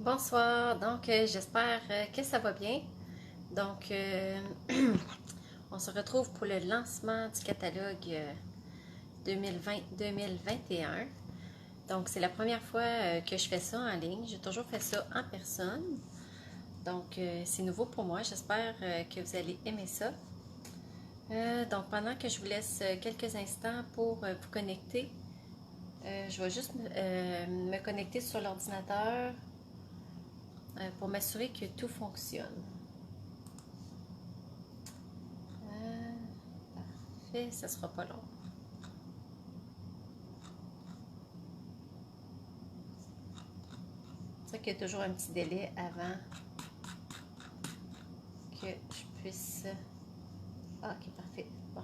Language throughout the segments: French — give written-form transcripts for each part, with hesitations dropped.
Bonsoir, donc j'espère que ça va bien. Donc, on se retrouve pour le lancement du catalogue 2020-2021. Donc, c'est la première fois que je fais ça en ligne. J'ai toujours fait ça en personne. Donc, c'est nouveau pour moi. J'espère que vous allez aimer ça. Donc, pendant que je vous laisse quelques instants pour vous connecter, je vais juste me connecter sur l'ordinateur pour m'assurer que tout fonctionne. Parfait, ça sera pas long. C'est vrai qu'il y a toujours un petit délai avant que je puisse... Ah, ok, parfait. Bon.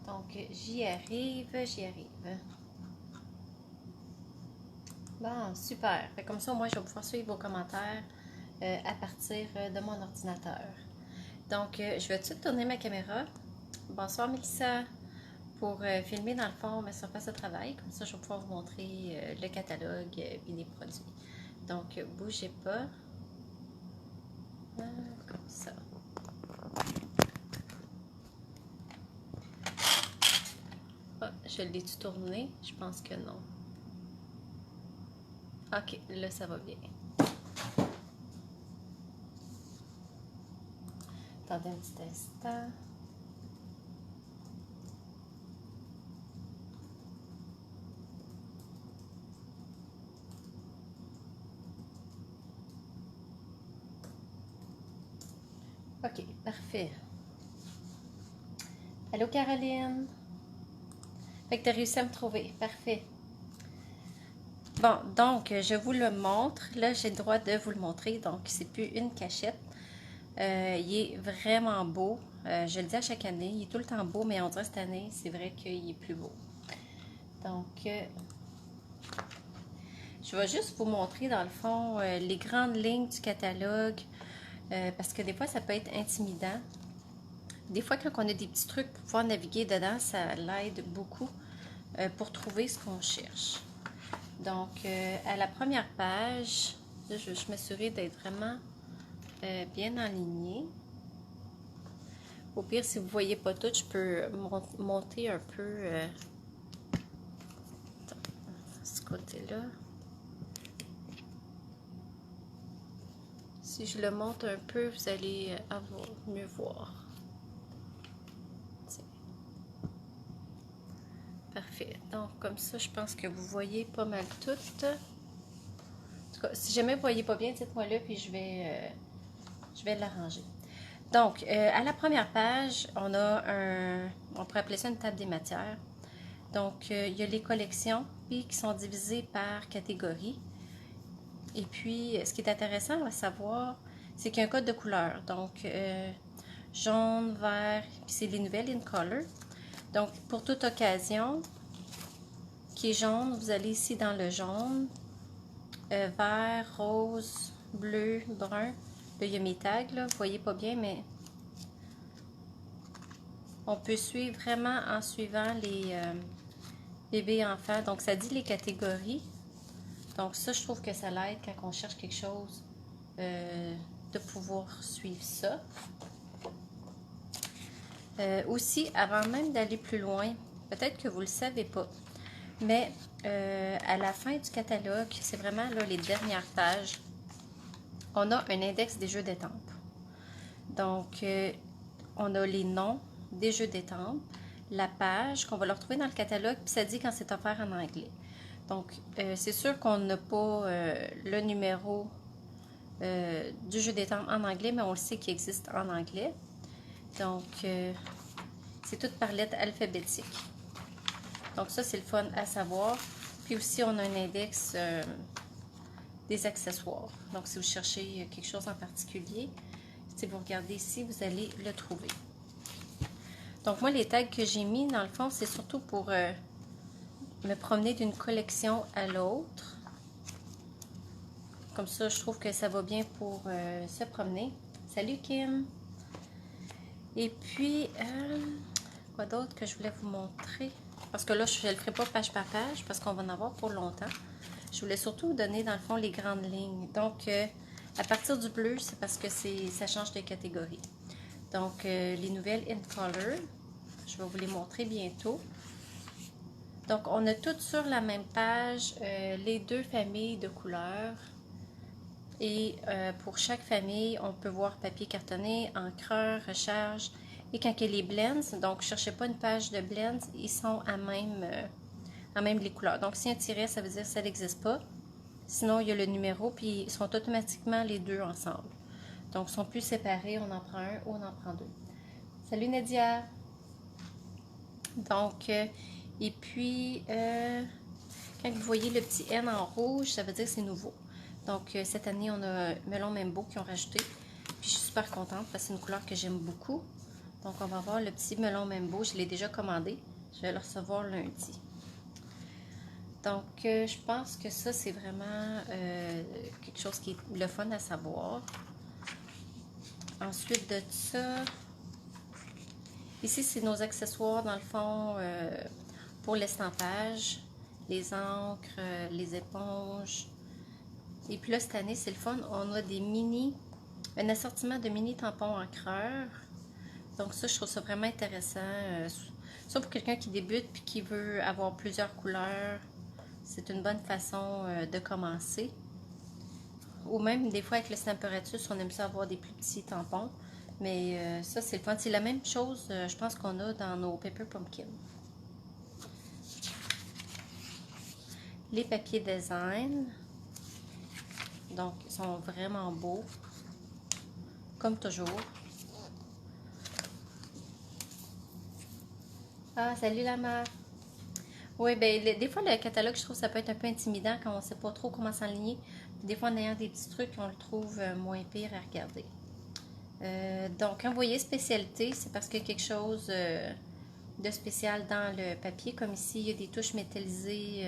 Donc, j'y arrive, j'y arrive. Bon, super. Fait comme ça, moi, je vais pouvoir suivre vos commentaires à partir de mon ordinateur. Donc, je vais tout de suite tourner ma caméra. Bonsoir, Mélissa. Pour filmer, dans le fond, ma surface de travail. Comme ça, je vais pouvoir vous montrer le catalogue et les produits. Donc, bougez pas. Comme ça. Ah, je l'ai-tu tourné? Je pense que non. Ok, là, ça va bien. Attendez un petit instant. Ok, parfait. Allô, Caroline? Fait que tu as réussi à me trouver. Parfait. Bon, donc, je vous le montre. Là, j'ai le droit de vous le montrer. Donc, c'est plus une cachette. Il est vraiment beau. Je le dis à chaque année. Il est tout le temps beau, mais on dirait cette année, c'est vrai qu'il est plus beau. Donc, je vais juste vous montrer, dans le fond, les grandes lignes du catalogue. Parce que des fois, ça peut être intimidant. Des fois, quand on a des petits trucs pour pouvoir naviguer dedans, ça l'aide beaucoup pour trouver ce qu'on cherche. Donc, à la première page, là, je vais juste m'assurer d'être vraiment bien alignée. Au pire, si vous ne voyez pas tout, je peux monter un peu ce côté-là. Si je le monte un peu, vous allez mieux voir. Parfait. Donc, comme ça, je pense que vous voyez pas mal tout. En tout cas, si jamais vous ne voyez pas bien, dites-moi là, puis je vais l'arranger. Donc, à la première page, on a on pourrait appeler ça une table des matières. Donc, il y a les collections, puis qui sont divisées par catégorie. Et puis, ce qui est intéressant à savoir, c'est qu'il y a un code de couleur. Donc, jaune, vert, puis c'est les nouvelles in color. Donc, pour toute occasion, qui est jaune, vous allez ici dans le jaune, vert, rose, bleu, brun. Là, il y a mes tags, là. Vous voyez pas bien, mais on peut suivre vraiment en suivant les bébés enfants. Donc, ça dit les catégories. Donc, ça, je trouve que ça l'aide quand on cherche quelque chose de pouvoir suivre ça. Aussi, avant même d'aller plus loin, peut-être que vous ne le savez pas, mais à la fin du catalogue, c'est vraiment là les dernières pages, on a un index des jeux d'étampes. Donc, on a les noms des jeux d'étampes, la page qu'on va leur retrouver dans le catalogue, puis ça dit quand c'est offert en anglais. Donc, c'est sûr qu'on n'a pas le numéro du jeu d'étampes en anglais, mais on le sait qu'il existe en anglais. Donc, c'est tout par lettre alphabétique. Donc, ça, c'est le fun à savoir. Puis aussi, on a un index des accessoires. Donc, si vous cherchez quelque chose en particulier, si vous regardez ici, vous allez le trouver. Donc, moi, les tags que j'ai mis, dans le fond, c'est surtout pour me promener d'une collection à l'autre. Comme ça, je trouve que ça va bien pour se promener. Salut Kim! Et puis, quoi d'autre que je voulais vous montrer? parce que là, je ne le ferai pas page par page, parce qu'on va en avoir pour longtemps. Je voulais surtout vous donner, dans le fond, les grandes lignes. Donc, à partir du bleu, c'est parce que ça change de catégorie. Donc, les nouvelles in color, je vais vous les montrer bientôt. Donc, on a toutes sur la même page les 2 familles de couleurs. Et pour chaque famille, on peut voir papier cartonné, encreur, recharge. Et quand il y a les blends, donc ne cherchez pas une page de blends, ils sont à même les couleurs. Donc, si un tiret, ça veut dire que ça n'existe pas. Sinon, il y a le numéro, puis ils sont automatiquement les 2 ensemble. Donc, ils sont plus séparés, on en prend un ou on en prend 2. Salut Nadia! Donc, et puis, quand vous voyez le petit N en rouge, ça veut dire que c'est nouveau. Donc, cette année, on a Melon Membo qui ont rajouté. Puis, je suis super contente parce que c'est une couleur que j'aime beaucoup. Donc, on va voir le petit Melon Membo. Je l'ai déjà commandé. Je vais le recevoir lundi. Donc, je pense que ça, c'est vraiment quelque chose qui est le fun à savoir. Ensuite de ça, ici, c'est nos accessoires, dans le fond, pour l'estampage. Les encres, les éponges. Et puis là, cette année, c'est le fun. On a un assortiment de mini tampons encreurs. Donc ça, je trouve ça vraiment intéressant. Ça, pour quelqu'un qui débute et qui veut avoir plusieurs couleurs, c'est une bonne façon de commencer. Ou même, des fois, avec le Stamparatus, on aime ça avoir des plus petits tampons. Mais ça, c'est le fun. C'est la même chose, je pense, qu'on a dans nos Paper Pumpkin. Les papiers design. Donc, ils sont vraiment beaux. Comme toujours. Ah, salut la mère. Oui, ben des fois, le catalogue, je trouve que ça peut être un peu intimidant quand on ne sait pas trop comment s'enligner. Des fois, en ayant des petits trucs, on le trouve moins pire à regarder. Donc, quand vous voyez spécialité, c'est parce qu'il y a quelque chose de spécial dans le papier. Comme ici, il y a des touches métallisées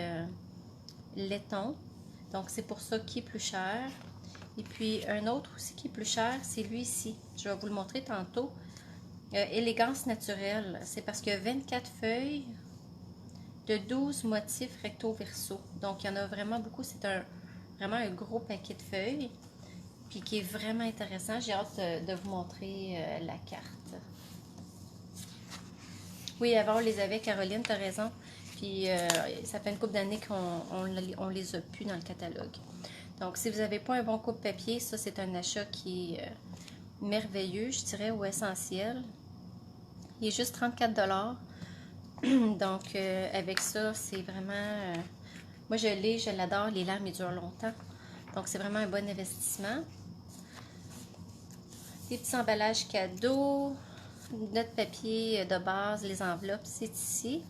laiton. Donc, c'est pour ça qu'il est plus cher. Et puis, un autre aussi qui est plus cher, c'est lui ici. Je vais vous le montrer tantôt. Élégance naturelle. C'est parce qu'il y a 24 feuilles de 12 motifs recto-verso. Donc, il y en a vraiment beaucoup. C'est vraiment un gros paquet de feuilles. Puis qui est vraiment intéressant. J'ai hâte de vous montrer la carte. Oui, avant, on les avait, Caroline, tu as raison. Puis, ça fait une couple d'années qu'on les a plus dans le catalogue. Donc, si vous n'avez pas un bon coupe-papier, ça, c'est un achat qui est merveilleux, je dirais, ou essentiel. Il est juste 34 $. Donc, avec ça, c'est vraiment... moi, je l'adore. Les lames, ils durent longtemps. Donc, c'est vraiment un bon investissement. Des petits emballages cadeaux. Notre papier de base, les enveloppes, c'est ici.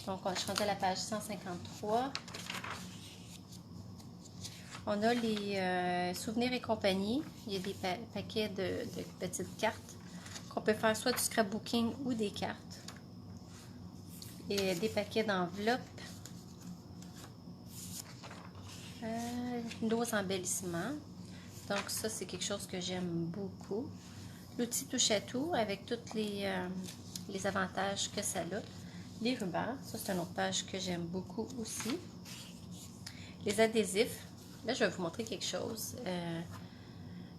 Donc, je suis rendue à la page 153. On a les souvenirs et compagnie. Il y a des paquets de petites cartes qu'on peut faire soit du scrapbooking ou des cartes. Et des paquets d'enveloppes. Nos embellissements. Donc ça, c'est quelque chose que j'aime beaucoup. L'outil touche à tout avec tous les avantages que ça a. Les rubans, ça c'est une autre page que j'aime beaucoup aussi. Les adhésifs. Là, je vais vous montrer quelque chose.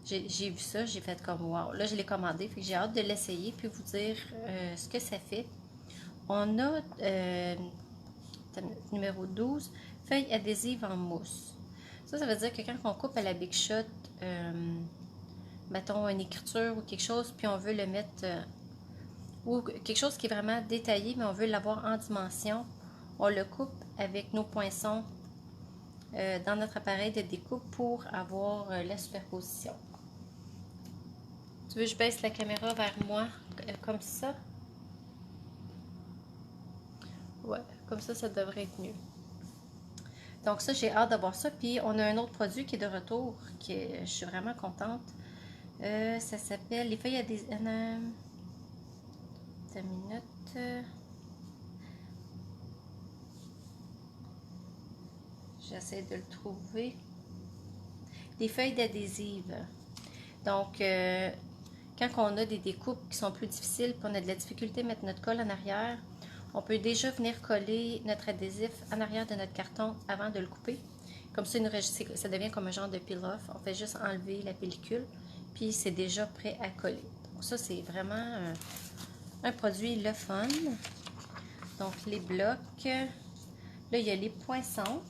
J'ai vu ça, j'ai fait comme wow. Là, je l'ai commandé, puis j'ai hâte de l'essayer puis vous dire ce que ça fait. On a numéro 12, feuilles adhésives en mousse. Ça veut dire que quand on coupe à la Big Shot, mettons une écriture ou quelque chose, puis on veut le mettre, ou quelque chose qui est vraiment détaillé, mais on veut l'avoir en dimension, on le coupe avec nos poinçons dans notre appareil de découpe pour avoir la superposition. Tu veux que je baisse la caméra vers moi, comme ça? Ouais, comme ça devrait être mieux. Donc ça, j'ai hâte d'avoir ça. Puis on a un autre produit qui est de retour, je suis vraiment contente. Ça s'appelle les feuilles à des... Une minute. J'essaie de le trouver. Les feuilles d'adhésive. Donc, quand on a des découpes qui sont plus difficiles, puis on a de la difficulté à mettre notre colle en arrière, On peut déjà venir coller notre adhésif en arrière de notre carton avant de le couper. Comme ça, ça devient comme un genre de peel-off. On fait juste enlever la pellicule, puis c'est déjà prêt à coller. Donc ça, c'est vraiment un produit le fun. Donc les blocs. Là, il y a les poinçons.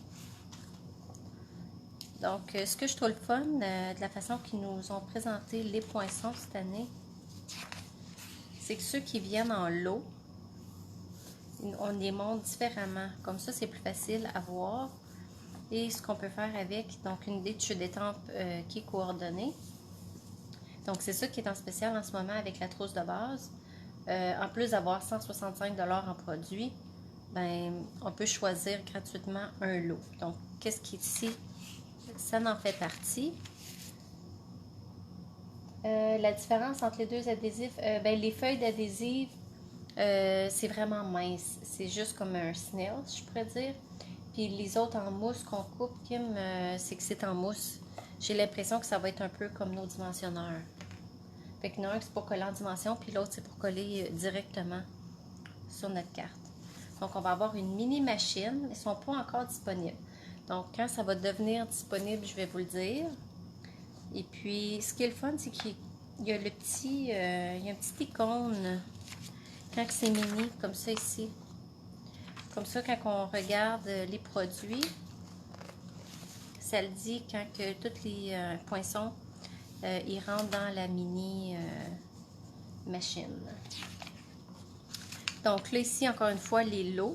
Donc, ce que je trouve le fun de la façon qu'ils nous ont présenté les poinçons cette année, c'est que ceux qui viennent en lot, on les monte différemment. Comme ça, c'est plus facile à voir. Et ce qu'on peut faire avec, donc une jeu d'étampe qui est coordonnée. Donc, c'est ça qui est en spécial en ce moment avec la trousse de base. En plus d'avoir 165 $ en produits, ben, on peut choisir gratuitement un lot. Donc, qu'est-ce qui est ici? Ça en fait partie. La différence entre les deux adhésifs, ben, les feuilles d'adhésif, c'est vraiment mince. C'est juste comme un snail, je pourrais dire. Puis les autres en mousse qu'on coupe, Kim, c'est que c'est en mousse. J'ai l'impression que ça va être un peu comme nos dimensionneurs. Fait que l'un, c'est pour coller en dimension, puis l'autre, c'est pour coller directement sur notre carte. Donc, on va avoir une mini machine. Ils ne sont pas encore disponibles. Donc, quand ça va devenir disponible, je vais vous le dire. Et puis, ce qui est le fun, c'est qu'il y a le petit, il y a un petit icône quand c'est mini, comme ça ici. Comme ça, quand on regarde les produits, ça le dit quand que tous les poinçons, ils rentrent dans la mini machine. Donc là, ici, encore une fois, les lots.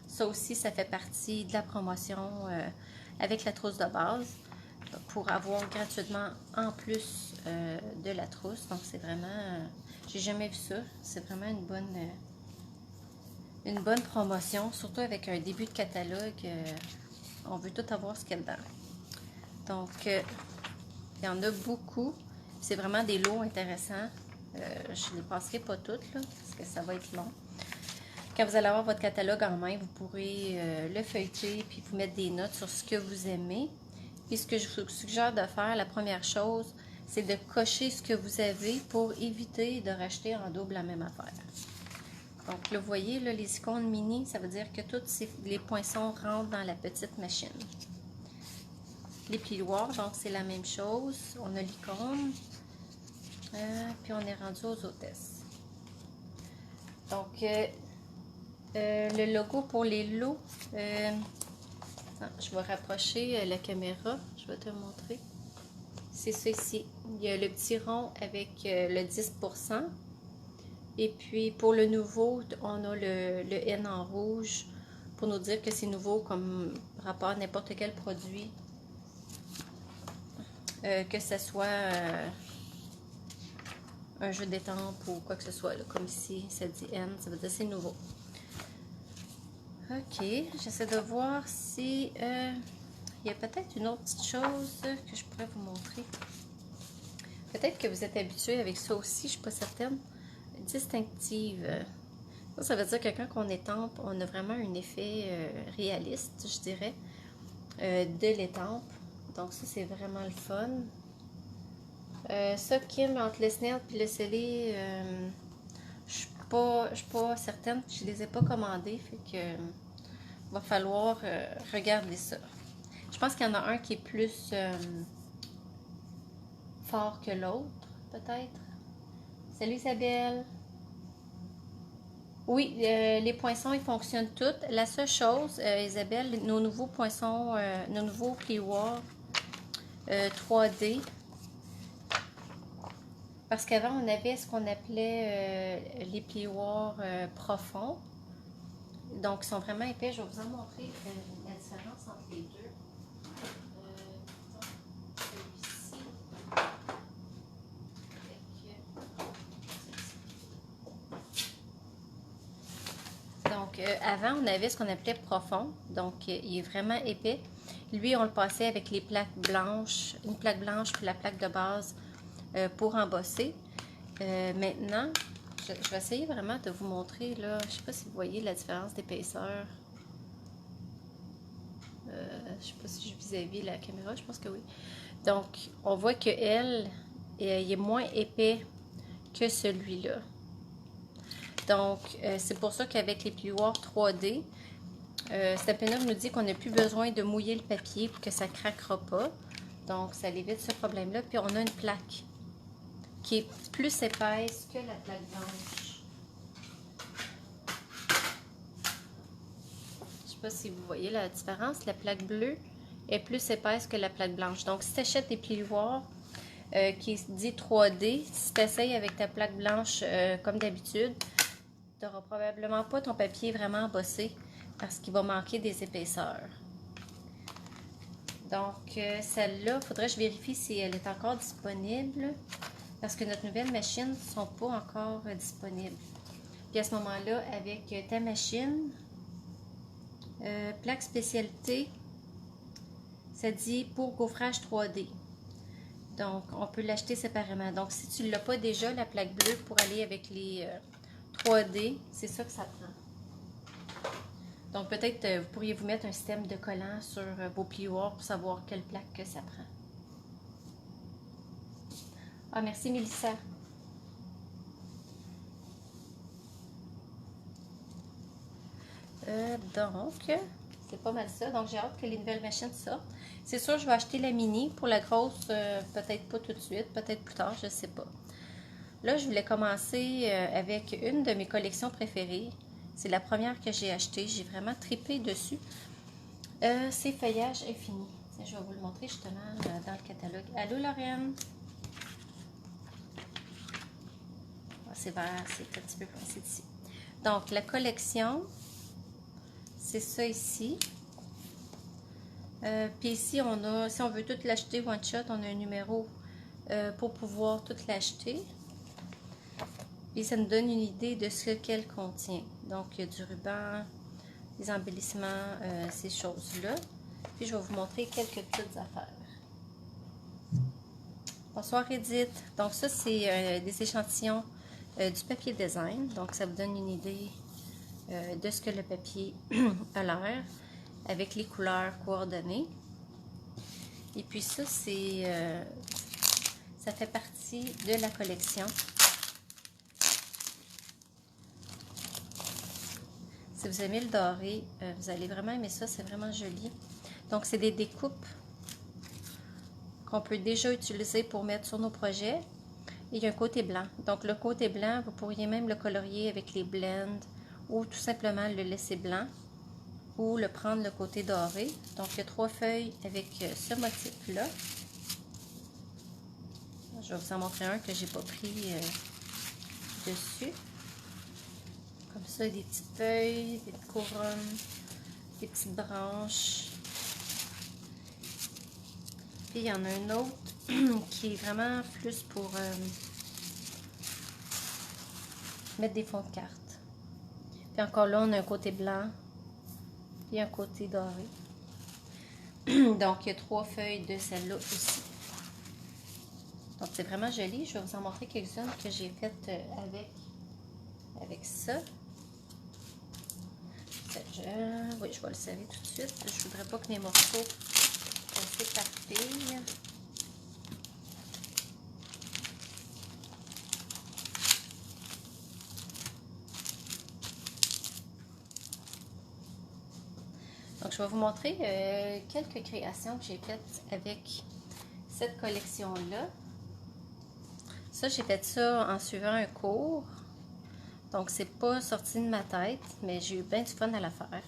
Ça aussi, ça fait partie de la promotion avec la trousse de base pour avoir gratuitement en plus de la trousse. Donc, c'est vraiment... j'ai jamais vu ça. C'est vraiment une bonne promotion, surtout avec un début de catalogue. On veut tout avoir ce qu'il y a dedans. Donc, il y en a beaucoup. C'est vraiment des lots intéressants. Je ne les passerai pas toutes, là, parce que ça va être long. Quand vous allez avoir votre catalogue en main, vous pourrez le feuilleter puis vous mettre des notes sur ce que vous aimez. Puis ce que je vous suggère de faire, la première chose, c'est de cocher ce que vous avez pour éviter de racheter en double la même affaire. Donc là, vous voyez, là, les icônes mini, ça veut dire que tous les poinçons rentrent dans la petite machine. Les plioirs, donc c'est la même chose. On a l'icône. Puis on est rendu aux hôtesses. Donc, le logo pour les lots, je vais rapprocher la caméra, je vais te montrer. C'est ça ici. Il y a le petit rond avec le 10%. Et puis pour le nouveau, on a le N en rouge pour nous dire que c'est nouveau comme rapport à n'importe quel produit. Que ce soit un jeu d'étampe ou quoi que ce soit, là, comme ici, ça dit N, ça veut dire que c'est nouveau. Ok, j'essaie de voir si il y a peut-être une autre petite chose que je pourrais vous montrer. Peut-être que vous êtes habitué avec ça aussi, je ne suis pas certaine. Distinctive. Ça veut dire que quand on étampe, on a vraiment un effet réaliste, je dirais, de l'étampe. Donc ça, c'est vraiment le fun. Ça, Kim, entre le snail et le scellé, je suis pas certaine. Je les ai pas commandés, fait que va falloir regarder ça. Je pense qu'il y en a un qui est plus fort que l'autre, peut-être. Salut Isabelle! Oui, les poinçons, ils fonctionnent tous. La seule chose, Isabelle, nos nouveaux poinçons, nos nouveaux plioirs 3D, parce qu'avant, on avait ce qu'on appelait les plioirs profonds. Donc, ils sont vraiment épais. Je vais vous en montrer la différence entre les deux. Donc, avant, on avait ce qu'on appelait profond. Donc, il est vraiment épais. Lui, on le passait avec les plaques blanches, une plaque blanche puis la plaque de base pour embosser. Maintenant, je vais essayer vraiment de vous montrer, là, je ne sais pas si vous voyez la différence d'épaisseur. Je ne sais pas si je vis-à-vis la caméra, je pense que oui. Donc, on voit que il est moins épais que celui-là. Donc, c'est pour ça qu'avec les plioirs 3D, Stampin' Up nous dit qu'on n'a plus besoin de mouiller le papier pour que ça ne craquera pas. Donc, ça évite ce problème-là. Puis, on a une plaque qui est plus épaisse que la plaque blanche. Je ne sais pas si vous voyez la différence. La plaque bleue est plus épaisse que la plaque blanche. Donc, si tu achètes des plioirs qui dit 3D, si tu essayes avec ta plaque blanche comme d'habitude, tu n'auras probablement pas ton papier vraiment embossé parce qu'il va manquer des épaisseurs. Donc, celle-là, il faudrait que je vérifie si elle est encore disponible parce que notre nouvelle machine ne sont pas encore disponibles. Puis à ce moment-là, avec ta machine, plaque spécialité, ça dit pour gaufrage 3D. Donc, on peut l'acheter séparément. Donc, si tu ne l'as pas déjà, la plaque bleue, pour aller avec les 3D, c'est ça que ça prend. Donc, peut-être vous pourriez vous mettre un système de collant sur vos plioirs pour savoir quelle plaque que ça prend. Ah, merci Mélissa. Donc, c'est pas mal ça. Donc, j'ai hâte que les nouvelles machines sortent. C'est sûr, je vais acheter la mini. Pour la grosse, peut-être pas tout de suite, peut-être plus tard, je sais pas. Là, je voulais commencer avec une de mes collections préférées. C'est la première que j'ai achetée. J'ai vraiment trippé dessus. C'est Feuillage Infini. Tiens, je vais vous le montrer justement dans le catalogue. Allô, Lorraine? Ah, c'est vert, c'est un petit peu coincé ici. Donc, la collection, c'est ça ici. Puis ici, on a, si on veut tout l'acheter one shot, on a un numéro pour pouvoir tout l'acheter. Puis ça nous donne une idée de ce qu'elle contient. Donc, il y a du ruban, des embellissements, ces choses-là. Puis je vais vous montrer quelques petites affaires. Bonsoir Edith. Donc ça, c'est des échantillons du papier design. Donc, ça vous donne une idée de ce que le papier a l'air, avec les couleurs coordonnées. Et puis ça, c'est ça fait partie de la collection. Si vous aimez le doré, vous allez vraiment aimer ça, c'est vraiment joli. Donc, c'est des découpes qu'on peut déjà utiliser pour mettre sur nos projets. Et il y a un côté blanc. Donc, le côté blanc, vous pourriez même le colorier avec les blends ou tout simplement le laisser blanc ou le prendre le côté doré. Donc, il y a 3 feuilles avec ce motif-là. Je vais vous en montrer un que j'ai pas pris dessus. Comme ça, des petites feuilles, des petites couronnes, des petites branches. Puis, il y en a un autre qui est vraiment plus pour mettre des fonds de carte. Puis encore là, on a un côté blanc et un côté doré. Donc, il y a 3 feuilles de celle-là aussi. Donc, c'est vraiment joli. Je vais vous en montrer quelques-unes que j'ai faites avec ça. Oui, je vais le serrer tout de suite. Je ne voudrais pas que mes morceaux s'éparpillent. Donc, je vais vous montrer quelques créations que j'ai faites avec cette collection-là. Ça, j'ai fait ça en suivant un cours. Donc, c'est pas sorti de ma tête, mais j'ai eu bien du fun à la faire.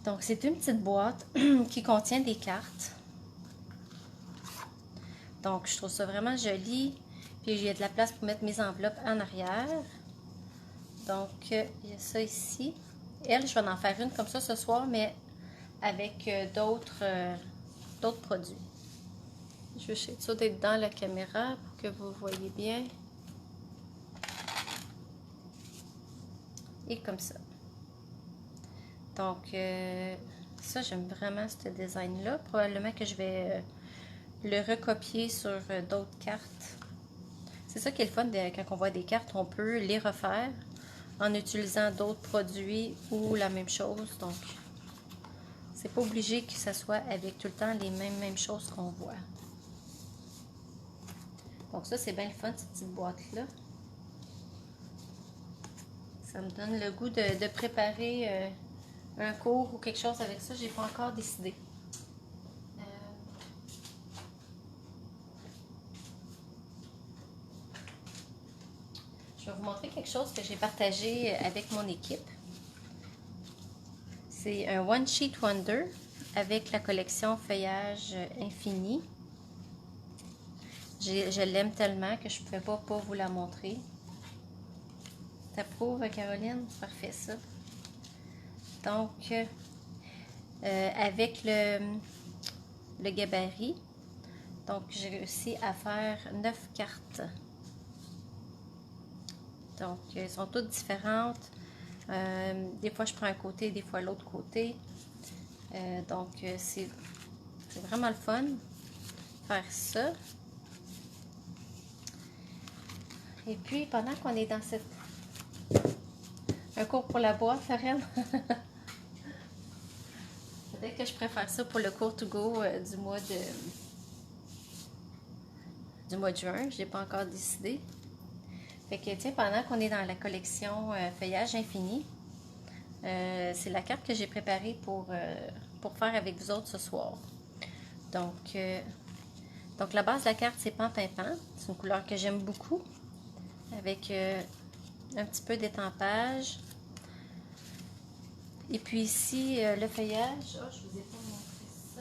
Donc, c'est une petite boîte qui contient des cartes. Donc, je trouve ça vraiment joli. Puis, il y a de la place pour mettre mes enveloppes en arrière. Donc, il y a ça ici. Elle, je vais en faire une comme ça ce soir, mais avec d'autres produits. Je vais essayer ça d'être dans la caméra pour que vous voyez bien. Et comme ça. Donc, ça, j'aime vraiment ce design-là. Probablement que je vais le recopier sur d'autres cartes. C'est ça qui est le fun quand on voit des cartes, on peut les refaire en utilisant d'autres produits ou la même chose. Donc, c'est pas obligé que ça soit avec tout le temps les mêmes choses qu'on voit. Donc ça, c'est bien le fun, cette petite boîte-là. Ça me donne le goût de préparer un cours ou quelque chose avec ça. J'ai pas encore décidé. Je vais vous montrer quelque chose que j'ai partagé avec mon équipe. C'est un One Sheet Wonder avec la collection Feuillage Infini. Je l'aime tellement que je ne pouvais pas vous la montrer. T'approuves, Caroline? Parfait, ça. Donc, avec le gabarit, donc j'ai réussi à faire 9 cartes. Donc, elles sont toutes différentes. Des fois, je prends un côté, des fois l'autre côté. Donc, c'est vraiment le fun de faire ça. Et puis, pendant qu'on est dans cette... Un cours pour la boîte, Lorraine. Peut-être que je préfère ça pour le cours to go du mois de juin. Je n'ai pas encore décidé. Fait que, tiens, pendant qu'on est dans la collection Feuillage Infini, c'est la carte que j'ai préparée pour faire avec vous autres ce soir. Donc la base de la carte, c'est Pan-Pimpant. C'est une couleur que j'aime beaucoup. Avec un petit peu d'étampage. Et puis ici, le feuillage. Oh, je vous ai pas montré ça.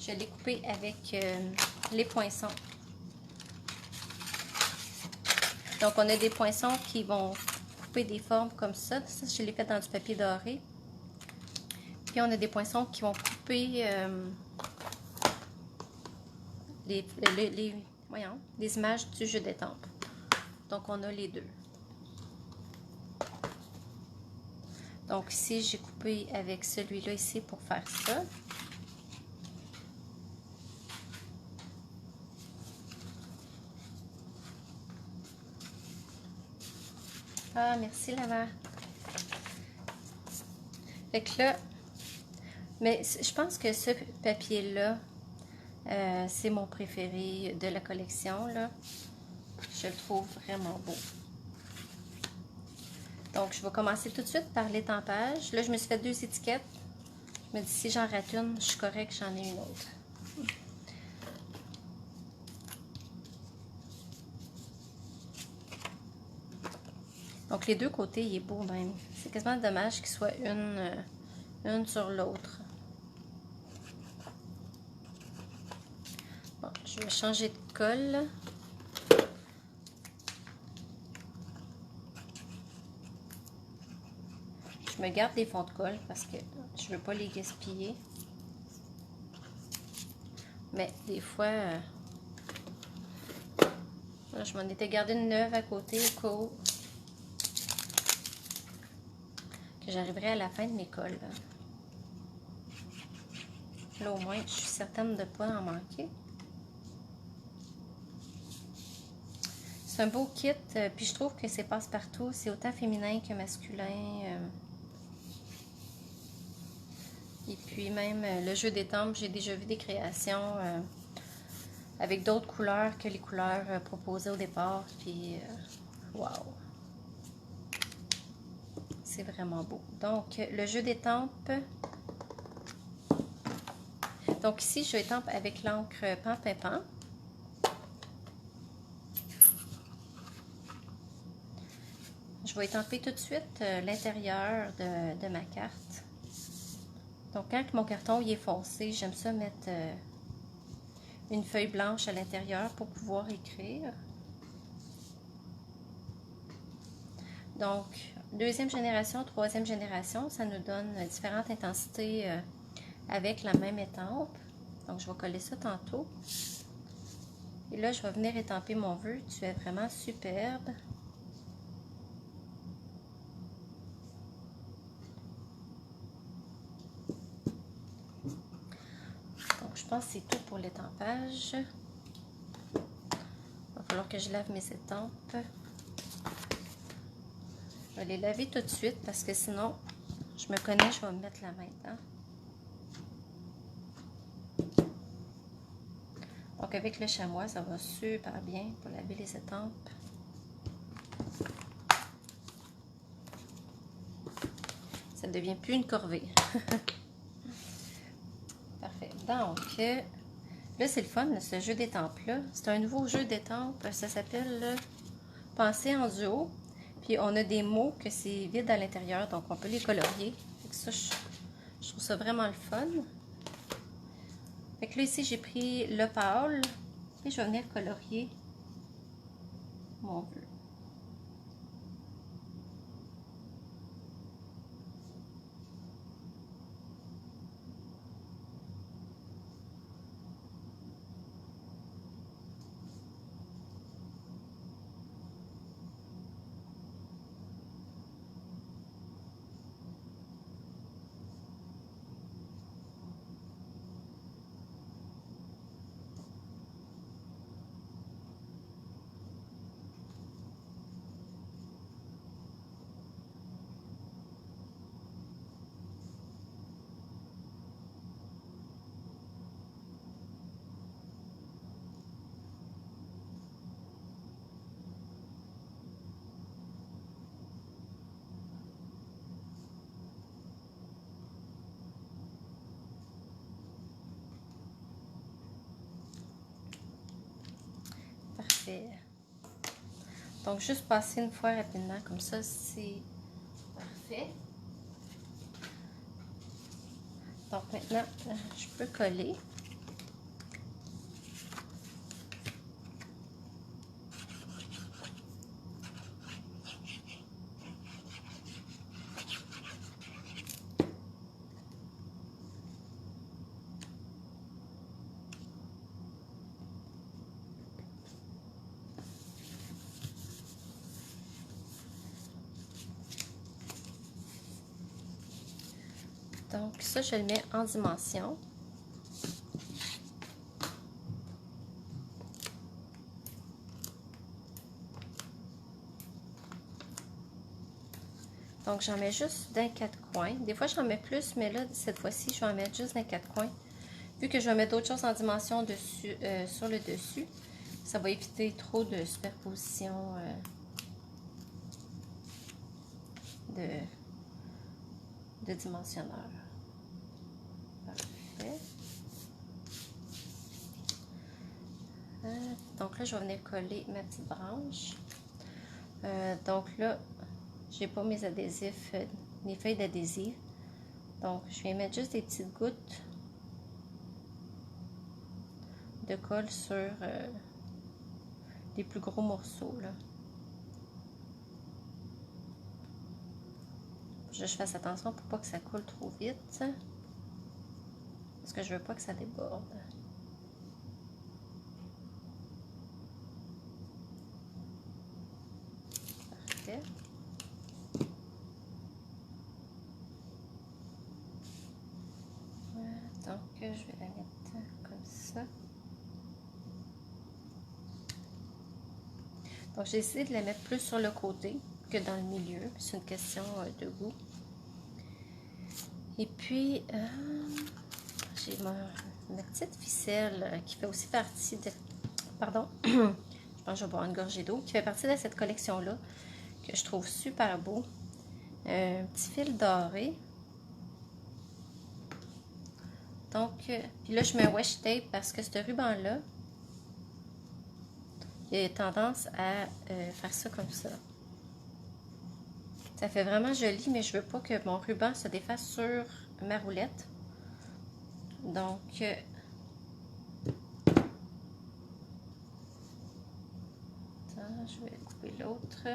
Je l'ai coupé avec les poinçons. Donc, on a des poinçons qui vont couper des formes comme ça. Ça, je l'ai fait dans du papier doré. Puis, on a des poinçons qui vont couper les images du jeu d'étampes. Donc, on a les deux. Donc, ici, j'ai coupé avec celui-là ici pour faire ça. Ah, merci, Lava. Fait que là, mais je pense que ce papier-là, c'est mon préféré de la collection, là. Je le trouve vraiment beau. Donc, je vais commencer tout de suite par l'étampage. Là, je me suis fait 2 étiquettes. Je me dis, si j'en rate une, je suis correcte, j'en ai une autre. Donc, les deux côtés, il est beau même. C'est quasiment dommage qu'il soit une sur l'autre. Bon, je vais changer de colle. Je me garde des fonds de colle parce que je ne veux pas les gaspiller. Mais des fois, là, je m'en étais gardé une neuve à côté au cas où que j'arriverai à la fin de mes colles. Là, au moins, je suis certaine de ne pas en manquer. C'est un beau kit, puis je trouve que c'est passe-partout. C'est autant féminin que masculin. Et puis même le jeu d'étampes, j'ai déjà vu des créations avec d'autres couleurs que les couleurs proposées au départ. Puis, wow! C'est vraiment beau. Donc, le jeu d'étampes. Donc ici, je étampe avec l'encre Pan-Pimpant. Je vais étamper tout de suite l'intérieur de ma carte. Donc, quand mon carton il est foncé, j'aime ça mettre une feuille blanche à l'intérieur pour pouvoir écrire. Donc, deuxième génération, troisième génération, ça nous donne différentes intensités avec la même étampe. Donc, je vais coller ça tantôt. Et là, je vais venir étamper mon vœu. Tu es vraiment superbe. Je pense que c'est tout pour l'étampage. Il va falloir que je lave mes étampes. Je vais les laver tout de suite parce que sinon, je me connais, je vais me mettre la main dedans. Donc avec le chamois, ça va super bien pour laver les étampes. Ça ne devient plus une corvée. Parfait. Donc, là, c'est le fun, ce jeu d'étampes-là. C'est un nouveau jeu d'étampes. Ça s'appelle Penser en duo. Puis, on a des mots que c'est vide à l'intérieur, donc on peut les colorier. Fait que ça, je trouve ça vraiment le fun. Fait que là, ici, j'ai pris le pâle. Et je vais venir colorier mon bleu. Parfait. Donc, juste passer une fois rapidement, comme ça, c'est parfait. Donc, maintenant, je peux coller. Donc, ça, je le mets en dimension. Donc, j'en mets juste dans 4 coins. Des fois, j'en mets plus, mais là, cette fois-ci, je vais en mettre juste dans 4 coins. Vu que je vais mettre d'autres choses en dimension dessus, sur le dessus, ça va éviter trop de superposition de dimensionneur. Parfait. Donc là, je vais venir coller ma petite branche. Donc là, j'ai pas mes adhésifs, mes feuilles d'adhésif. Donc, je viens mettre juste des petites gouttes de colle sur les plus gros morceaux, là. Je fasse attention pour pas que ça coule trop vite. Parce que je veux pas que ça déborde. Parfait. Donc, je vais la mettre comme ça. Donc, j'ai essayé de la mettre plus sur le côté que dans le milieu. C'est une question de goût. Et puis, j'ai ma petite ficelle qui fait aussi partie de... Pardon, je pense que je vais boire une gorgée d'eau. Qui fait partie de cette collection-là, que je trouve super beau. Un petit fil doré. Donc, puis là, je mets un washi tape parce que ce ruban-là, il a tendance à faire ça comme ça. Ça fait vraiment joli, mais je veux pas que mon ruban se défasse sur ma roulette. Donc, je vais couper l'autre.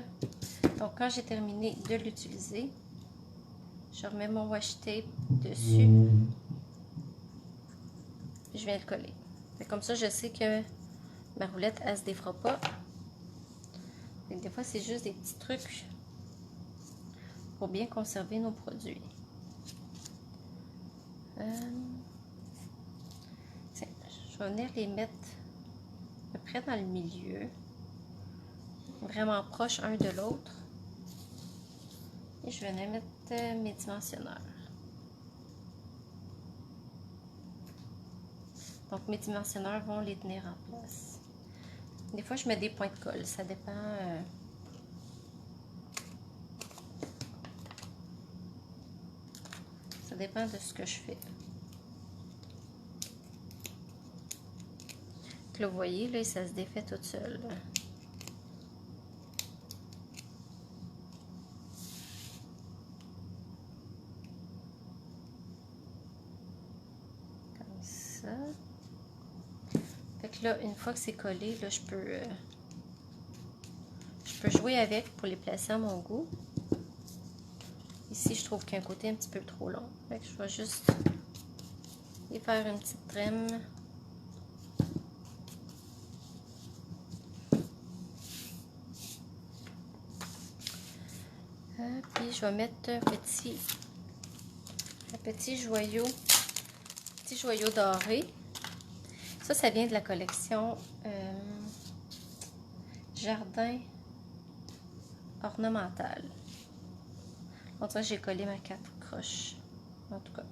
Donc, quand j'ai terminé de l'utiliser, je remets mon washi tape dessus. Je viens le coller. Comme ça, je sais que ma roulette, elle se défera pas. Et des fois, c'est juste des petits trucs pour bien conserver nos produits. Je vais venir les mettre à peu près dans le milieu, vraiment proche un de l'autre. Et je vais venir mettre mes dimensionneurs. Donc mes dimensionneurs vont les tenir en place. Des fois, je mets des points de colle, ça dépend. dépend de ce que je fais. Là, vous voyez, là, ça se défait toute seule. Comme ça. Fait que là, une fois que c'est collé, là, je peux jouer avec pour les placer à mon goût. Ici, je trouve qu'il y a un côté un petit peu trop long. Fait que je vais juste y faire une petite trim. Puis je vais mettre un petit joyau doré. Ça vient de la collection Jardin ornemental. On dirait que j'ai collé ma 4 croches. En tout cas.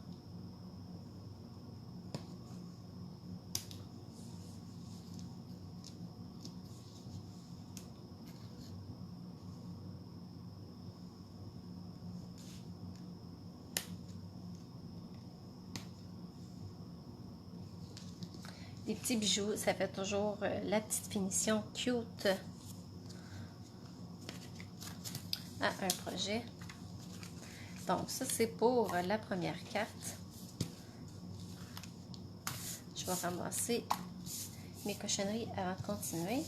Des petits bijoux, ça fait toujours la petite finition cute à un projet. Donc ça, c'est pour la première carte. Je vais ramasser mes cochonneries avant de continuer.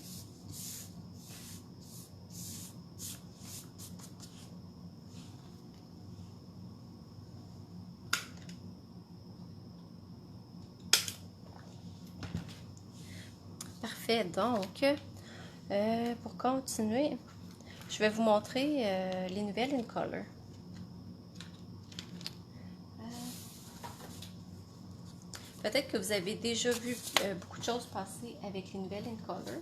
Parfait, donc pour continuer, je vais vous montrer les nouvelles in color. Peut-être que vous avez déjà vu beaucoup de choses passer avec les nouvelles in color.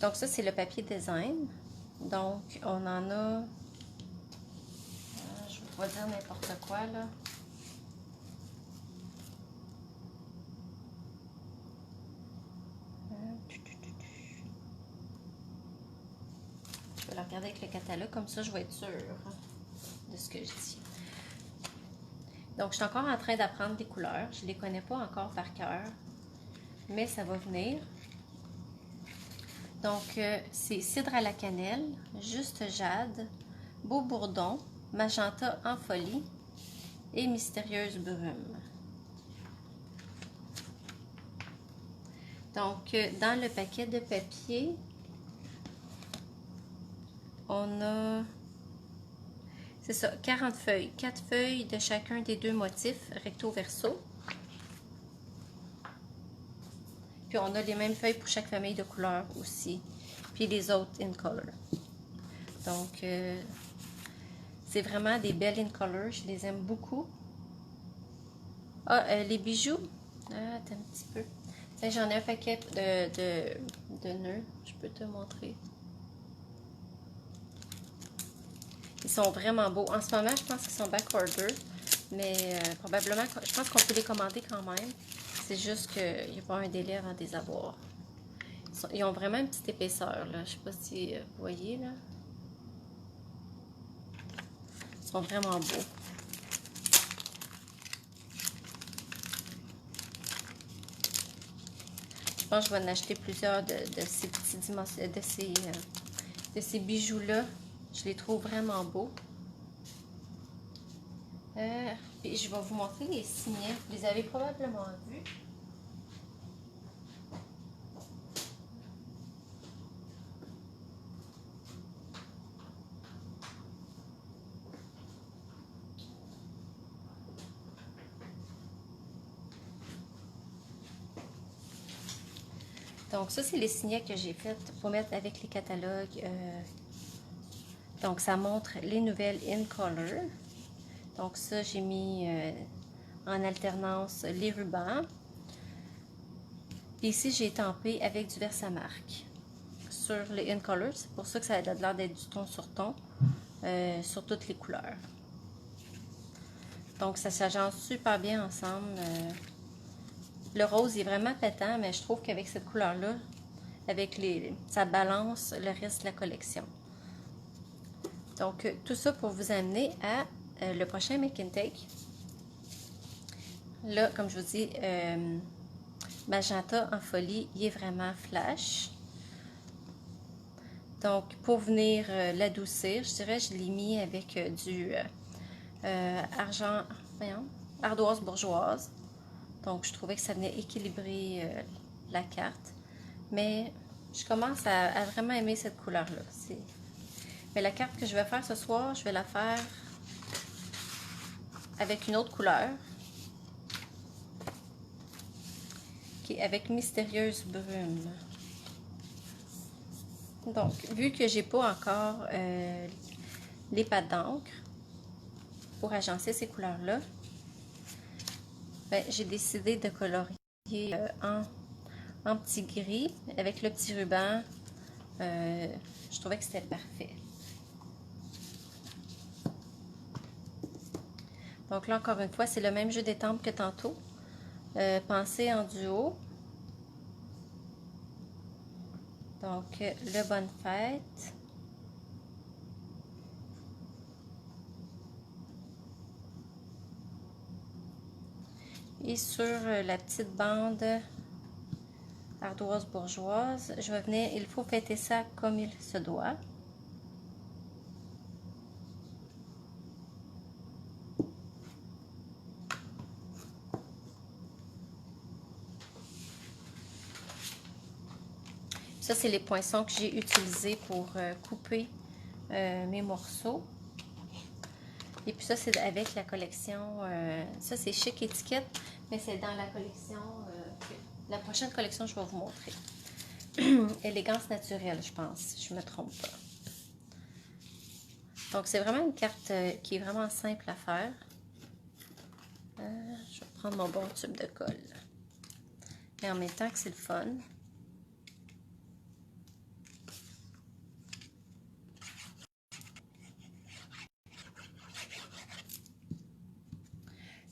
Donc ça, c'est le papier design. Donc on en a, je ne vais pas dire n'importe quoi là. Je vais la regarder avec le catalogue, comme ça je vais être sûre de ce que je dis. Donc, je suis encore en train d'apprendre des couleurs. Je ne les connais pas encore par cœur, mais ça va venir. Donc, c'est cidre à la cannelle, juste jade, beau bourdon, magenta en folie et mystérieuse brume. Donc, dans le paquet de papier, on a... C'est ça, 40 feuilles. 4 feuilles de chacun des deux motifs, recto-verso. Puis on a les mêmes feuilles pour chaque famille de couleurs aussi. Puis les autres in color. Donc, c'est vraiment des belles in color. Je les aime beaucoup. Ah, les bijoux. Ah, attends un petit peu. J'en ai un paquet de nœuds. Je peux te montrer. Ils sont vraiment beaux. En ce moment, je pense qu'ils sont back-order, mais probablement, je pense qu'on peut les commander quand même. C'est juste qu'il n'y a pas un délai avant de les avoir. Ils ont vraiment une petite épaisseur, là. Je ne sais pas si vous voyez, là. Ils sont vraiment beaux. Je pense que je vais en acheter plusieurs de ces petits dimensions, de ces bijoux-là. Je les trouve vraiment beaux. Puis je vais vous montrer les signets. Vous les avez probablement vus. Donc ça, c'est les signets que j'ai fait pour mettre avec les catalogues. Donc ça montre les nouvelles in color. Donc ça, j'ai mis en alternance les rubans. Et ici, j'ai estampé avec du Versamark sur les in color. C'est pour ça que ça a l'air d'être du ton sur ton sur toutes les couleurs. Donc ça s'agence super bien ensemble. Le rose est vraiment pétant, mais je trouve qu'avec cette couleur-là, ça balance le reste de la collection. Donc, tout ça pour vous amener à le prochain Make and Take. Là, comme je vous dis, Magenta en folie, il est vraiment flash. Donc, pour venir l'adoucir, je dirais, je l'ai mis avec du ardoise bourgeoise. Donc, je trouvais que ça venait équilibrer la carte. Mais je commence à vraiment aimer cette couleur-là. Mais la carte que je vais faire ce soir, je vais la faire avec une autre couleur. Qui est avec Mystérieuse Brume. Donc, vu que j'ai pas encore les pattes d'encre pour agencer ces couleurs-là, ben, j'ai décidé de colorier en petit gris avec le petit ruban. Je trouvais que c'était parfait. Donc là, encore une fois, c'est le même jeu d'étampes que tantôt. Pensez en duo. Donc, le Bonne Fête. Et sur la petite bande ardoise bourgeoise, je vais venir, il faut fêter ça comme il se doit. Ça, c'est les poinçons que j'ai utilisés pour couper mes morceaux. Et puis ça, c'est avec la collection, ça c'est Chic Étiquette, mais c'est dans la collection, la prochaine collection, je vais vous montrer. Élégance naturelle, je pense, si je ne me trompe pas. Donc, c'est vraiment une carte qui est vraiment simple à faire. Je vais prendre mon bon tube de colle. Et en même temps que c'est le fun.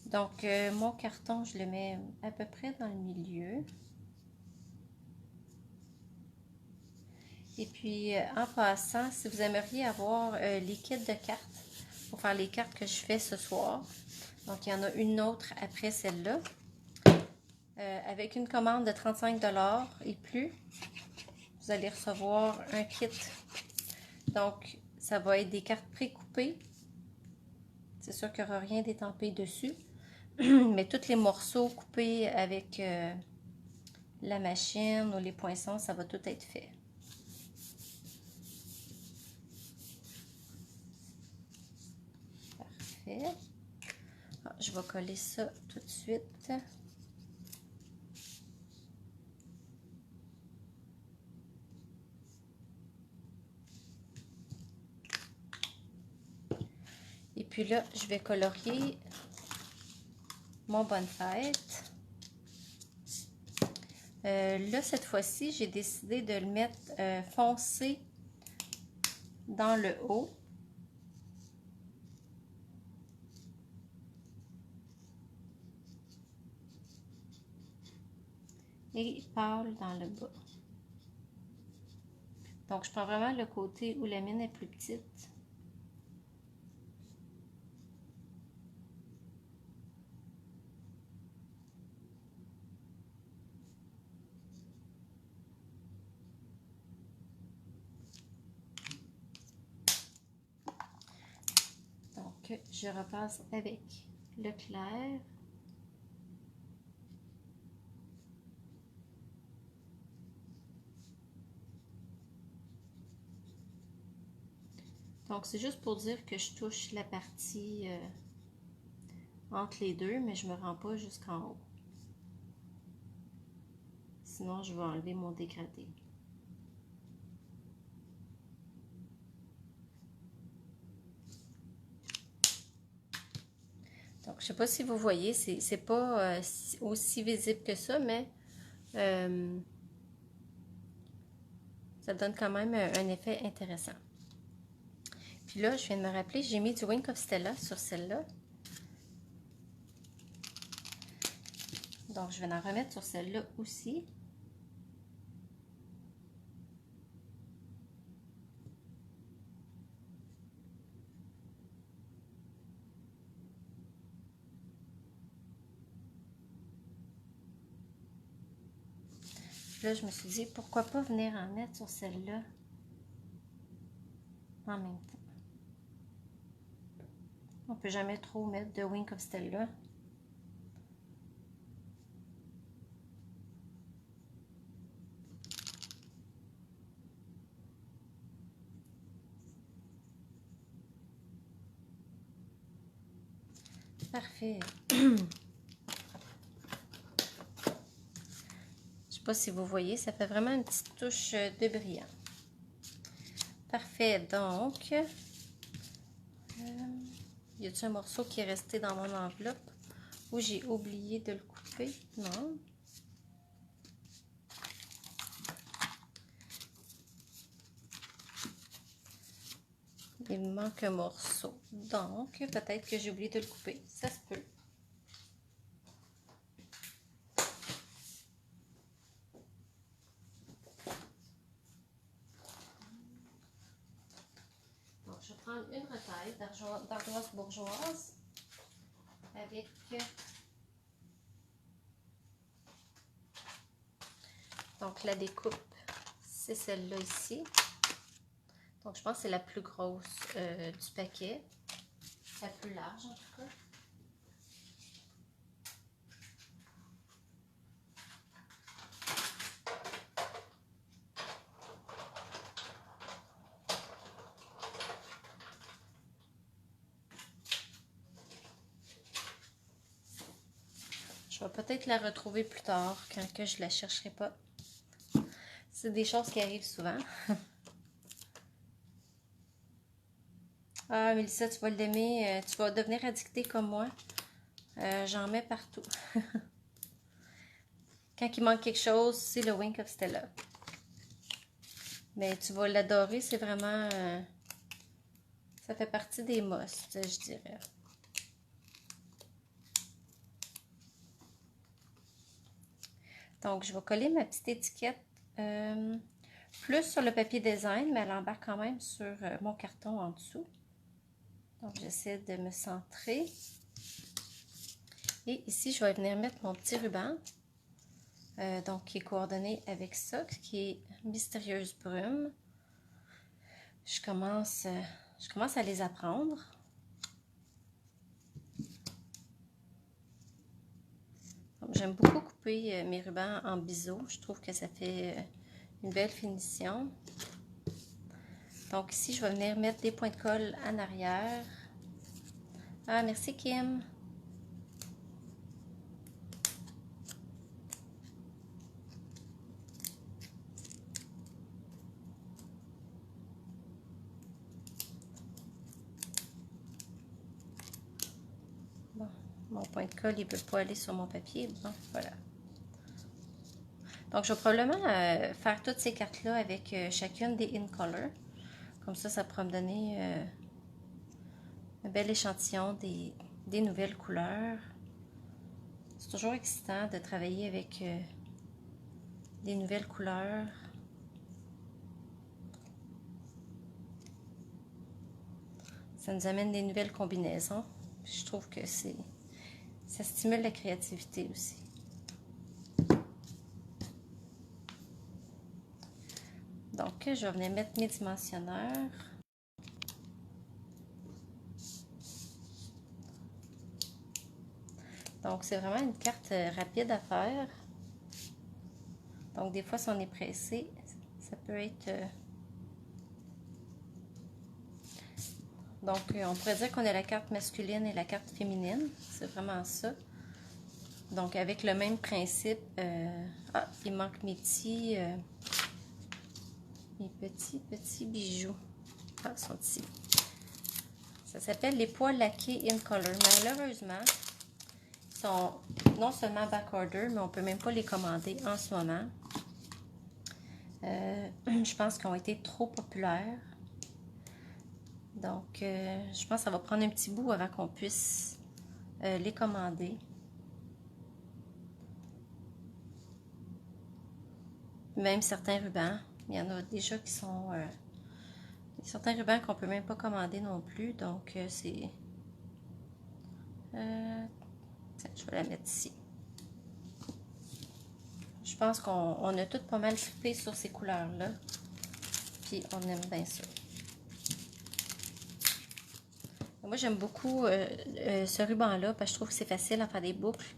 Donc, mon carton, je le mets à peu près dans le milieu. Et puis, en passant, si vous aimeriez avoir les kits de cartes pour faire les cartes que je fais ce soir, donc il y en a une autre après celle-là, avec une commande de 35 $ et plus, vous allez recevoir un kit. Donc, ça va être des cartes pré-coupées. C'est sûr qu'il n'y aura rien d'étampé dessus, mais tous les morceaux coupés avec la machine ou les poinçons, ça va tout être fait. Parfait. Ah, je vais coller ça tout de suite. Et puis là, je vais colorier mon Bonne Fête. Là, cette fois-ci, j'ai décidé de le mettre foncé dans le haut. Et pâle dans le bas. Donc, je prends vraiment le côté où la mine est plus petite. Donc, je repasse avec le clair. Donc, c'est juste pour dire que je touche la partie entre les deux, mais je ne me rends pas jusqu'en haut. Sinon, je vais enlever mon dégradé. Donc, je ne sais pas si vous voyez, c'est pas aussi visible que ça, mais ça donne quand même un effet intéressant. Puis là, je viens de me rappeler, j'ai mis du Wink of Stella sur celle-là. Donc, je vais en remettre sur celle-là aussi. Puis là, je me suis dit, pourquoi pas venir en mettre sur celle-là en même temps. On peut jamais trop mettre de Wink of Stella. Parfait. Je sais pas si vous voyez, ça fait vraiment une petite touche de brillant. Parfait, donc, y a-t-il un morceau qui est resté dans mon enveloppe ou j'ai oublié de le couper? Non. Il me manque un morceau, donc peut-être que j'ai oublié de le couper, ça se peut. Donc, je vais prendre une retaille d'ardoise bourgeoise avec donc la découpe, c'est celle-là ici. Donc, je pense que c'est la plus grosse du paquet. La plus large, en tout cas. Je vais peut-être la retrouver plus tard, quand que je la chercherai pas. C'est des choses qui arrivent souvent. Ah, Mélissa, tu vas l'aimer. Tu vas devenir addictée comme moi. J'en mets partout. Quand il manque quelque chose, c'est le Wink of Stella. Mais tu vas l'adorer, c'est vraiment... ça fait partie des musts, je dirais. Donc, je vais coller ma petite étiquette plus sur le papier design, mais elle embarque quand même sur mon carton en dessous. Donc, j'essaie de me centrer. Et ici, je vais venir mettre mon petit ruban, donc qui est coordonné avec ça, qui est Mystérieuse Brume. Je commence à les apprendre. J'aime beaucoup couper mes rubans en biseau. Je trouve que ça fait une belle finition. Donc ici, je vais venir mettre des points de colle en arrière. Ah, merci Kim. Bon, mon point de colle, il ne peut pas aller sur mon papier. Bon, voilà. Donc, je vais probablement faire toutes ces cartes-là avec chacune des In Color. Comme ça pourra me donner un bel échantillon des nouvelles couleurs. C'est toujours excitant de travailler avec des nouvelles couleurs. Ça nous amène des nouvelles combinaisons. Puis je trouve que ça stimule la créativité aussi. Donc, je vais venir mettre mes dimensionneurs. Donc, c'est vraiment une carte rapide à faire. Donc, des fois, si on est pressé, ça peut être... Donc, on pourrait dire qu'on a la carte masculine et la carte féminine. C'est vraiment ça. Donc, avec le même principe... Ah, il manque mes petits bijoux. Ah, ils sont ici. Ça s'appelle les pois laqués In Color. Malheureusement, ils sont non seulement backorder, mais on ne peut même pas les commander en ce moment. Je pense qu'ils ont été trop populaires. Donc, je pense que ça va prendre un petit bout avant qu'on puisse les commander. Même certains rubans. Il y en a déjà qui sont... certains rubans qu'on ne peut même pas commander non plus. Donc, c'est... je vais la mettre ici. Je Je pense qu'on a toutes pas mal trippé sur ces couleurs-là. Puis on aime bien ça. Moi, j'aime beaucoup ce ruban-là parce que je trouve que c'est facile à faire des boucles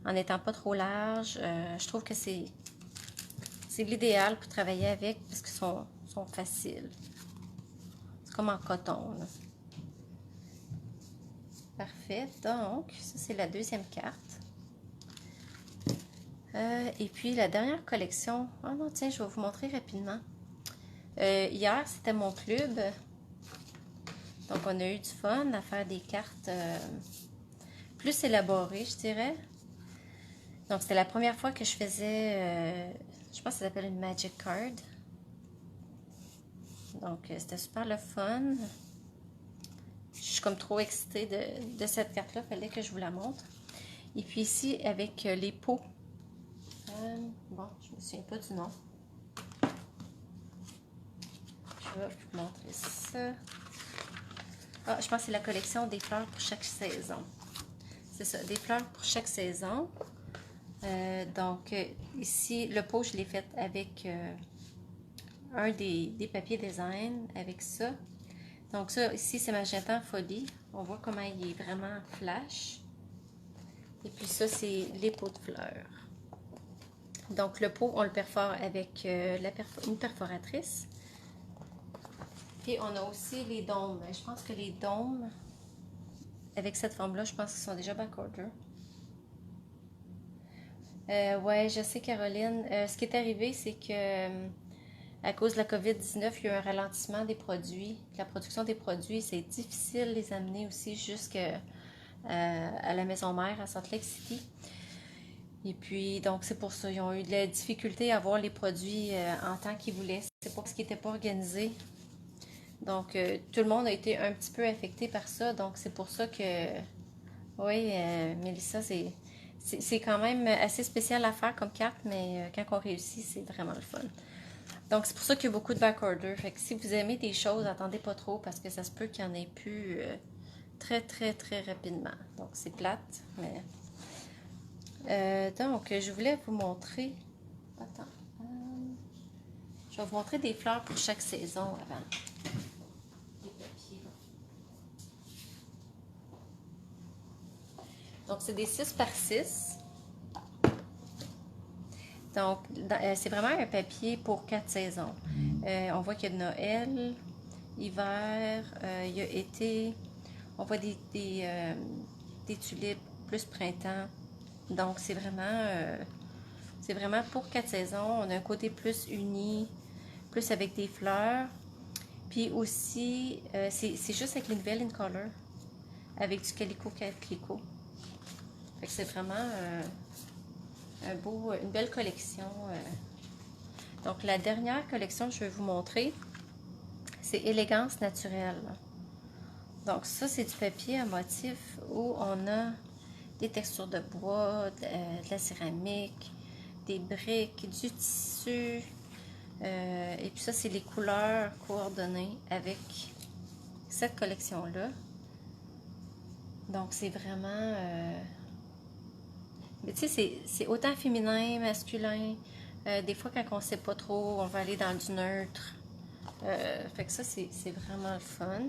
en n'étant pas trop large. Je trouve que c'est l'idéal pour travailler avec parce qu'ils sont faciles. C'est comme en coton, là. Parfait. Donc, ça, c'est la deuxième carte. Et puis, la dernière collection. Ah non, tiens, je vais vous montrer rapidement. Hier, c'était mon club. Donc, on a eu du fun à faire des cartes plus élaborées, je dirais. Donc, c'était la première fois que je faisais, je pense que ça s'appelle une Magic Card. Donc, c'était super le fun. Je suis comme trop excitée de cette carte-là. Il fallait que je vous la montre. Et puis ici, avec les pots. Bon, je me souviens pas du nom. Je vais vous montrer ça. Ah, je pense que c'est la collection des fleurs pour chaque saison. C'est ça, des fleurs pour chaque saison. Donc, ici, le pot, je l'ai fait avec un des papiers design, avec ça. Donc ça, ici, c'est Magenta Folie. On voit comment il est vraiment flash. Et puis ça, c'est les pots de fleurs. Donc le pot, on le perfore avec une perforatrice. Puis on a aussi les dômes. Je pense que les dômes, avec cette forme-là, je pense qu'ils sont déjà backorder. Ouais, je sais, Caroline. Ce qui est arrivé, c'est que à cause de la COVID-19, il y a eu un ralentissement des produits. La production des produits, c'est difficile de les amener aussi jusqu'à la maison mère à Salt Lake City. Et puis, donc, c'est pour ça. Ils ont eu de la difficulté à avoir les produits en temps qu'ils voulaient. C'est pour ce qui n'était pas organisé. Donc, tout le monde a été un petit peu affecté par ça. Donc, c'est pour ça que, oui, Mélissa, c'est quand même assez spécial à faire comme carte, mais quand on réussit, c'est vraiment le fun. Donc, c'est pour ça qu'il y a beaucoup de backorder. Fait que si vous aimez des choses, attendez pas trop parce que ça se peut qu'il y en ait plus très, très, très rapidement. Donc, c'est plate, mais... donc, je voulais vous montrer... Attends. Je vais vous montrer des fleurs pour chaque saison avant. Des papiers. Donc, c'est des 6 par 6. Donc, c'est vraiment un papier pour 4 saisons. On voit qu'il y a de Noël, hiver, il y a été, on voit des tulipes, plus printemps. Donc, c'est vraiment pour 4 saisons. On a un côté plus uni, plus avec des fleurs. Puis aussi, c'est juste avec les nouvelles in color, avec du calico calico. Fait que c'est vraiment... une belle collection. Donc, la dernière collection que je vais vous montrer, c'est Élégance naturelle. Donc, ça, c'est du papier à motif où on a des textures de bois, de la céramique, des briques, du tissu. Et puis ça, c'est les couleurs coordonnées avec cette collection-là. Donc, c'est vraiment... Mais tu sais, c'est autant féminin, masculin. Des fois, quand on ne sait pas trop, on va aller dans du neutre. Fait que ça, c'est vraiment le fun.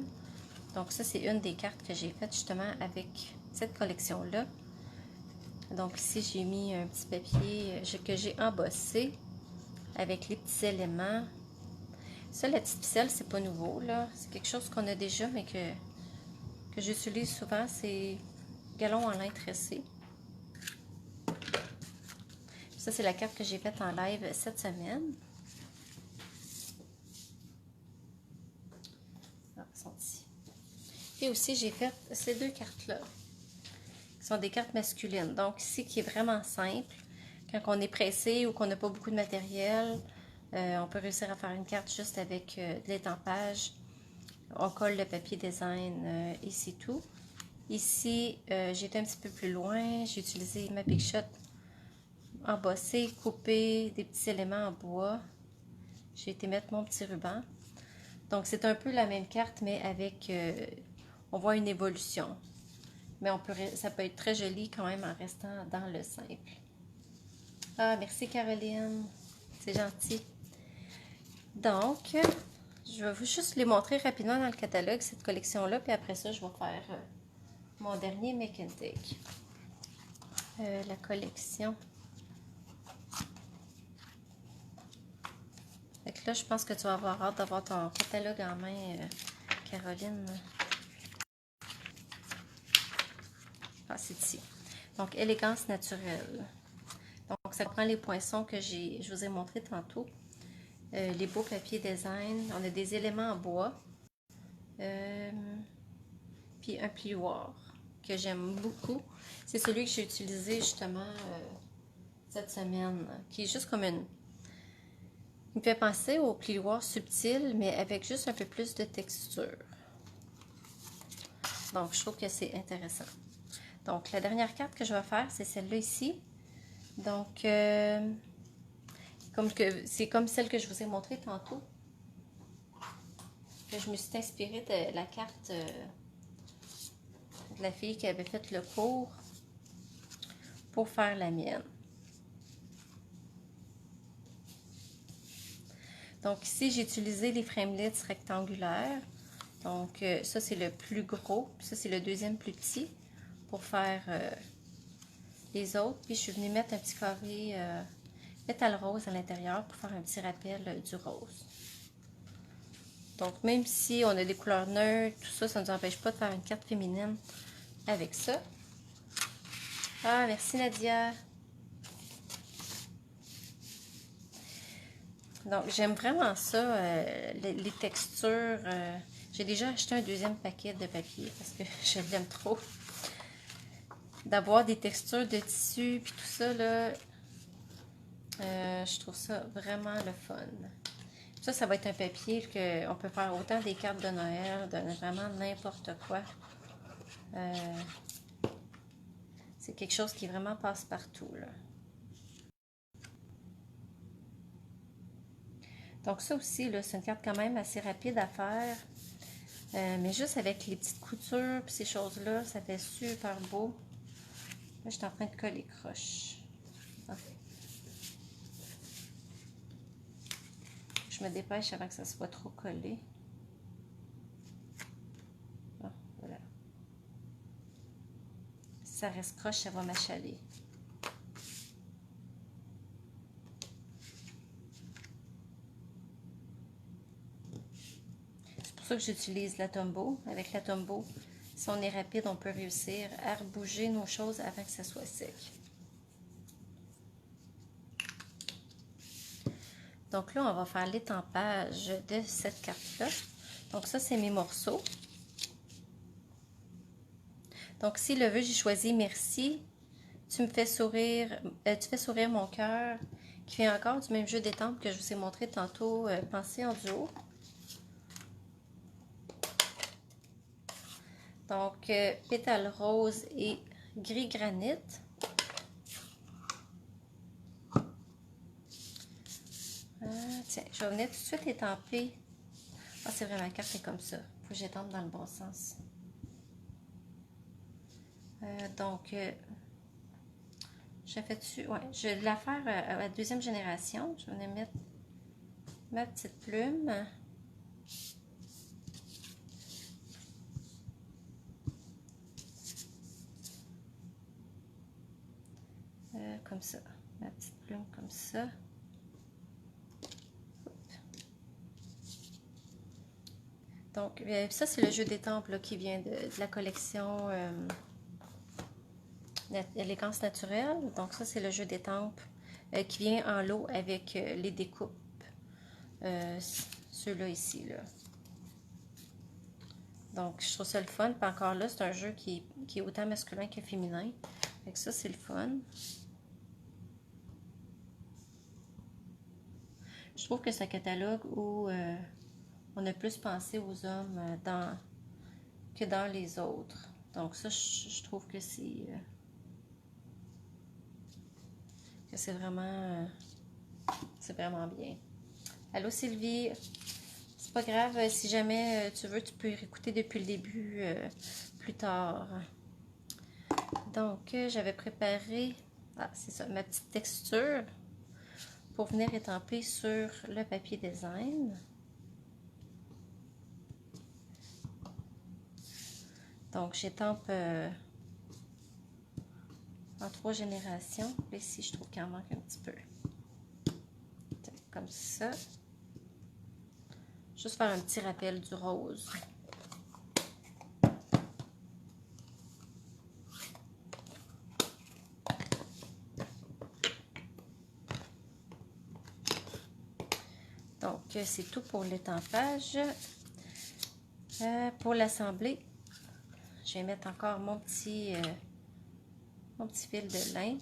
Donc ça, c'est une des cartes que j'ai faites justement avec cette collection-là. Donc ici, j'ai mis un petit papier que j'ai embossé avec les petits éléments. Ça, la petite ficelle, c'est pas nouveau, là. C'est quelque chose qu'on a déjà, mais que j'utilise souvent. C'est galon en lin tressé. Ça, c'est la carte que j'ai faite en live cette semaine. Ah, elles sont ici. Et aussi, j'ai fait ces deux cartes-là, qui sont des cartes masculines. Donc, ici, qui est vraiment simple. Quand on est pressé ou qu'on n'a pas beaucoup de matériel, on peut réussir à faire une carte juste avec de l'étampage. On colle le papier design et c'est tout. Ici, j'ai été un petit peu plus loin. J'ai utilisé ma Big Shot embossé, coupé, des petits éléments en bois. J'ai été mettre mon petit ruban. Donc, c'est un peu la même carte, mais avec... on voit une évolution. Mais ça peut être très joli quand même en restant dans le simple. Ah, merci Caroline. C'est gentil. Donc, je vais vous juste les montrer rapidement dans le catalogue, cette collection-là. Puis après ça, je vais faire mon dernier Make and Take. La collection. Fait que là, je pense que tu vas avoir hâte d'avoir ton catalogue en main, Caroline. Ah, c'est ici. Donc, élégance naturelle. Donc, ça prend les poinçons que je vous ai montré tantôt. Les beaux papiers design. On a des éléments en bois. Puis un plioir que j'aime beaucoup. C'est celui que j'ai utilisé justement cette semaine, qui est juste comme une... Il me fait penser au plioir subtil, mais avec juste un peu plus de texture. Donc, je trouve que c'est intéressant. Donc, la dernière carte que je vais faire, c'est celle-là ici. Donc, c'est comme celle que je vous ai montrée tantôt. Que je me suis inspirée de la carte de la fille qui avait fait le cours pour faire la mienne. Donc ici, j'ai utilisé les framelits rectangulaires. Donc ça, c'est le plus gros. Puis ça, c'est le deuxième plus petit pour faire les autres. Puis je suis venue mettre un petit carré pétale rose à l'intérieur pour faire un petit rappel du rose. Donc même si on a des couleurs neutres, tout ça, ça ne nous empêche pas de faire une carte féminine avec ça. Ah, merci Nadia. Donc, j'aime vraiment ça, les textures. J'ai déjà acheté un deuxième paquet de papier parce que je l'aime trop. D'avoir des textures de tissu puis tout ça, là, je trouve ça vraiment le fun. Ça va être un papier qu'on peut faire autant des cartes de Noël, de vraiment n'importe quoi. C'est quelque chose qui vraiment passe partout, là. Donc ça aussi, c'est une carte quand même assez rapide à faire. Mais juste avec les petites coutures et ces choses-là, ça fait super beau. Là, je suis en train de coller croche. Okay. Je me dépêche avant que ça soit trop collé. Bon, voilà. Si ça reste croche, ça va m'achaler. C'est pour ça que j'utilise la Tombow. Avec la Tombow, si on est rapide, on peut réussir à rebouger nos choses avant que ça soit sec. Donc là, on va faire l'étampage de cette carte-là. Donc ça, c'est mes morceaux. Donc si le vœu, j'ai choisi merci. Tu me fais sourire, tu fais sourire mon cœur, qui fait encore du même jeu d'étampes que je vous ai montré tantôt, pensée en duo. Donc, pétale rose et gris granit. Tiens, je vais venir tout de suite étamper. Ah, c'est vrai, ma carte est comme ça. Il faut que j'étampe dans le bon sens. Donc, je fais dessus. Ouais, je vais la faire à la deuxième génération. Je vais venir mettre ma petite plume. Comme ça. Ma petite plume comme ça. Donc, ça, c'est le jeu d'étampes qui vient de la collection Élégance naturelle. Donc, ça, c'est le jeu d'étampes qui vient en lot avec les découpes. Ceux-là ici, là. Donc, je trouve ça le fun. Puis encore là, c'est un jeu qui est autant masculin que féminin. Fait que ça, c'est le fun. Je trouve que c'est un catalogue où on a plus pensé aux hommes que dans les autres. Donc ça, je trouve que c'est vraiment bien. Allô Sylvie, c'est pas grave, si jamais tu veux, tu peux réécouter depuis le début plus tard. Donc, j'avais préparé Ah, c'est ça, ma petite texture pour venir étamper sur le papier design. Donc, j'étampe en 3 générations. Là, ici, je trouve qu'il en manque un petit peu. Comme ça. Juste faire un petit rappel du rose. Donc, c'est tout pour l'étampage. Pour l'assembler, je vais mettre encore mon petit fil de lin.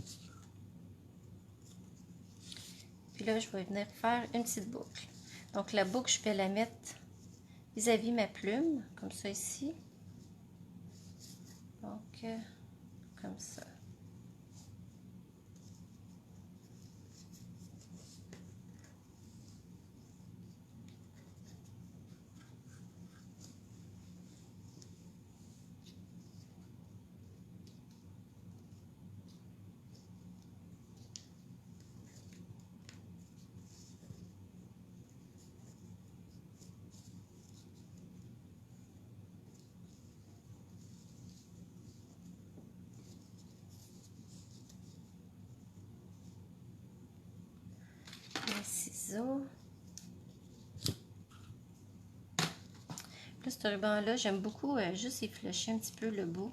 Puis là, je vais venir faire une petite boucle. Donc, la boucle, je vais la mettre vis-à-vis ma plume, comme ça ici. Donc, comme ça. Les ciseaux. Là, ce ruban-là, j'aime beaucoup juste effilocher un petit peu le bout.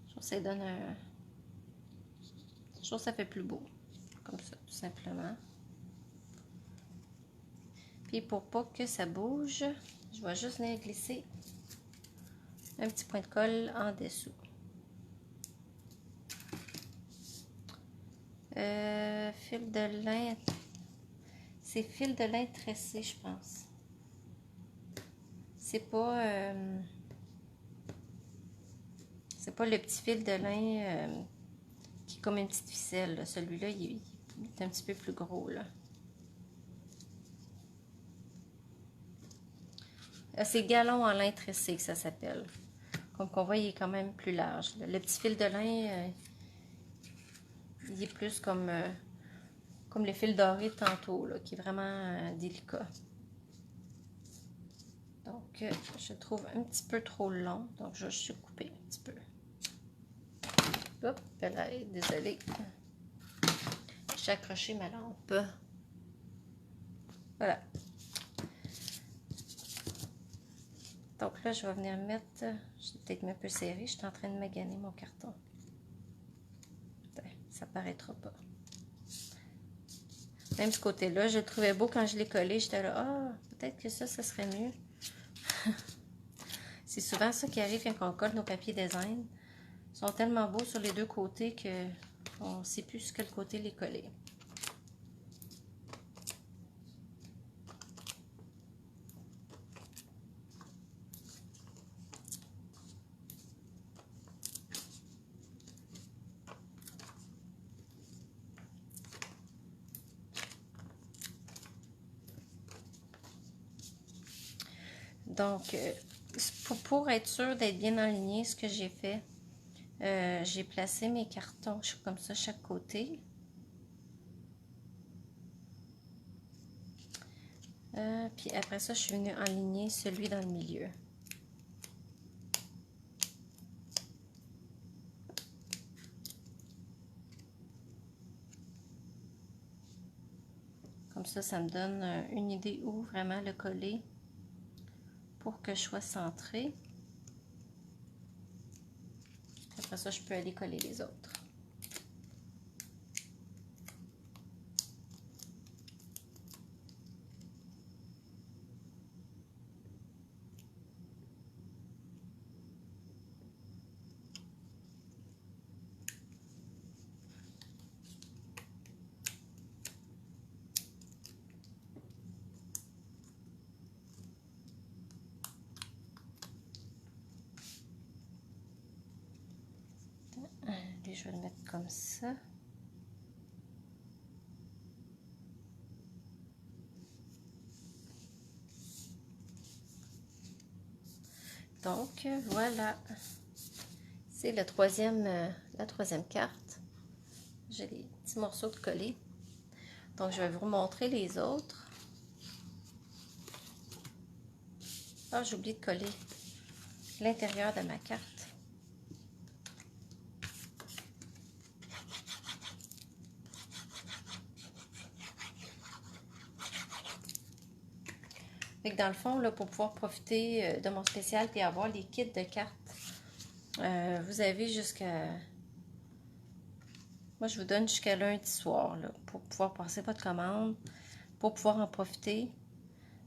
Je trouve que ça donne un... Je trouve que ça fait plus beau. Comme ça, tout simplement. Puis pour pas que ça bouge, je vais juste venir glisser un petit point de colle en dessous. Fil de lin, c'est fil de lin tressé, je pense. C'est pas le petit fil de lin qui est comme une petite ficelle. Celui-là, il est un petit peu plus gros, là. C'est galon en lin tressé que ça s'appelle. Comme qu'on voit, il est quand même plus large. Le petit fil de lin, il est plus comme le fil doré de tantôt, là, qui est vraiment délicat. Donc, je le trouve un petit peu trop long. Donc, je vais juste couper un petit peu. Hop, là, désolée. J'ai accroché ma lampe. Voilà. Donc là, je vais venir mettre... Je vais peut-être un peu serré. Je suis en train de maganer mon carton. Ça paraîtra pas. Même ce côté-là, je le trouvais beau quand je l'ai collé. J'étais là, ah, peut-être que ça serait mieux. C'est souvent ça qui arrive quand on colle nos papiers design. Ils sont tellement beaux sur les deux côtés qu'on ne sait plus sur quel côté les coller. Donc, pour être sûr d'être bien aligné, ce que j'ai fait, j'ai placé mes cartons comme ça chaque côté. Puis après ça, je suis venue aligner celui dans le milieu. Comme ça me donne une idée où vraiment le coller pour que je sois centrée. Après ça, je peux aller coller les autres. Allez, je vais le mettre comme ça. Donc, voilà. C'est la troisième carte. J'ai des petits morceaux de collés. Donc, je vais vous montrer les autres. Ah, j'ai oublié de coller l'intérieur de ma carte. Fait que dans le fond, là, pour pouvoir profiter de mon spécial et avoir les kits de cartes, vous avez jusqu'à... Moi, je vous donne jusqu'à lundi soir là, pour pouvoir passer votre commande, pour pouvoir en profiter.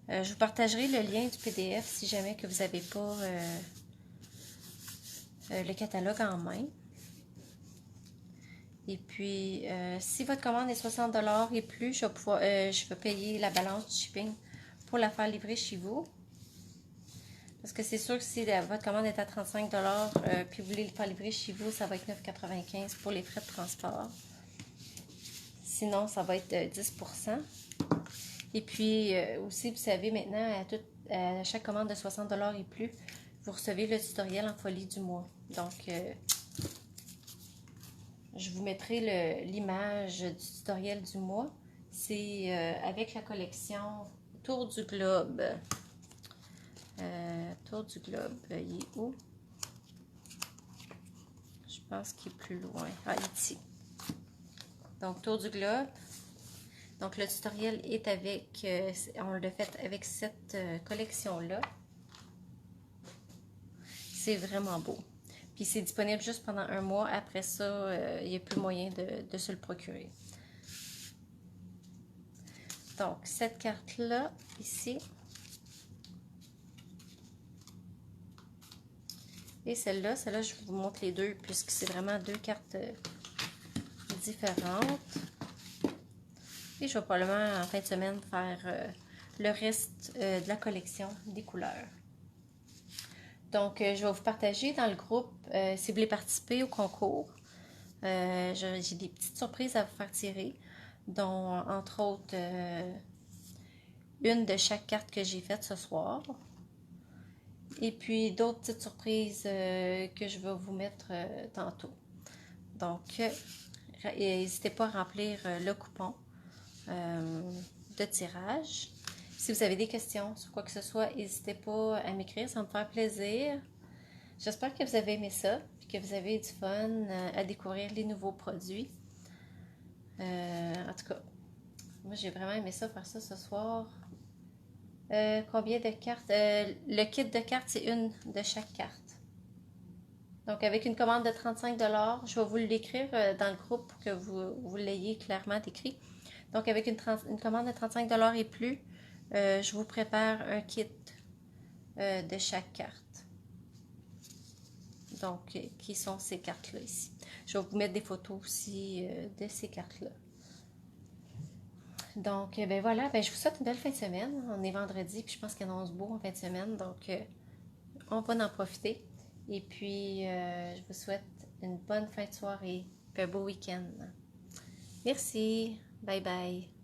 Je vous partagerai le lien du PDF si jamais que vous n'avez pas le catalogue en main. Et puis, si votre commande est 60 $ et plus, je vais payer la balance du shipping pour la faire livrer chez vous. Parce que c'est sûr que si votre commande est à 35 $, puis vous voulez le faire livrer chez vous, ça va être 9,95 pour les frais de transport. Sinon, ça va être 10 %. Et puis, aussi, vous savez, maintenant, à chaque commande de 60 $ et plus, vous recevez le tutoriel en folie du mois. Donc, je vous mettrai l'image du tutoriel du mois. C'est avec la collection Tour du Globe. Tour du Globe, il est où? Je pense qu'il est plus loin. Ah, ici. Donc, Tour du Globe. Donc, le tutoriel est avec, on l'a fait avec cette collection-là. C'est vraiment beau. Puis, c'est disponible juste pendant un mois. Après ça, il n'y a plus moyen de se le procurer. Donc, cette carte-là, ici. Et celle-là, je vous montre les deux puisque c'est vraiment deux cartes différentes. Et je vais probablement en fin de semaine faire le reste de la collection des couleurs. Donc, je vais vous partager dans le groupe si vous voulez participer au concours. J'ai des petites surprises à vous faire tirer, dont entre autres une de chaque carte que j'ai faite ce soir. Et puis d'autres petites surprises que je vais vous mettre tantôt. Donc, n'hésitez pas à remplir le coupon de tirage. Si vous avez des questions sur quoi que ce soit, n'hésitez pas à m'écrire, ça va me faire plaisir. J'espère que vous avez aimé ça et que vous avez du fun à découvrir les nouveaux produits. En tout cas, moi j'ai vraiment aimé ça, faire ça ce soir. Combien de cartes? Le kit de cartes, c'est une de chaque carte. Donc, avec une commande de 35 $, je vais vous l'écrire dans le groupe pour que vous l'ayez clairement écrit. Donc, avec une commande de 35 $ et plus, je vous prépare un kit de chaque carte. Donc, qui sont ces cartes-là ici. Je vais vous mettre des photos aussi de ces cartes-là. Donc, ben voilà, ben je vous souhaite une belle fin de semaine. On est vendredi, puis je pense qu'il annonce beau en fin de semaine. Donc, on va en profiter. Et puis, je vous souhaite une bonne fin de soirée, un beau week-end. Merci. Bye bye.